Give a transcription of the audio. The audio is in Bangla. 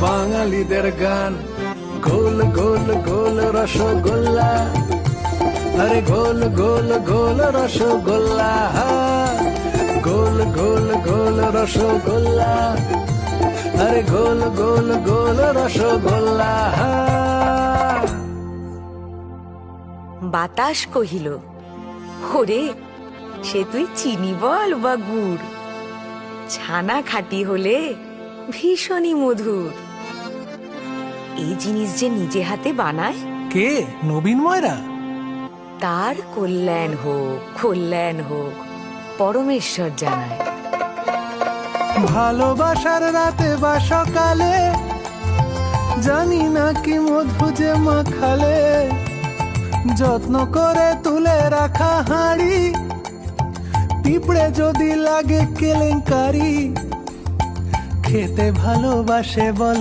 বাঙালিদের গান। গোল গোল গোল রসগোল্লা, আরে গোল গোল গোল রসগোল্লা, গোল গোল গোল রসগোল্লা, আরে গোল গোল গোল রসগোল্লা। বাতাস কহিল, ওরে সে তুই চিনি বল বা গুড়, ছানা খাঁটি হলে ভীষণই মধুর। এই জিনিস যে নিজে হাতে বানায়, কে? নবীন ময়রা? তার কল্যাণ হোক পরমেশ্বর জানায়। ভালোবাসার রাতে বা সকালে, জানি না কি মধু যে মাখালে, যত্ন করে তুলে রাখা হাঁড়ি, পিঁপড়ে যদি লাগে কেলেঙ্কারি, খেতে ভালোবাসে বল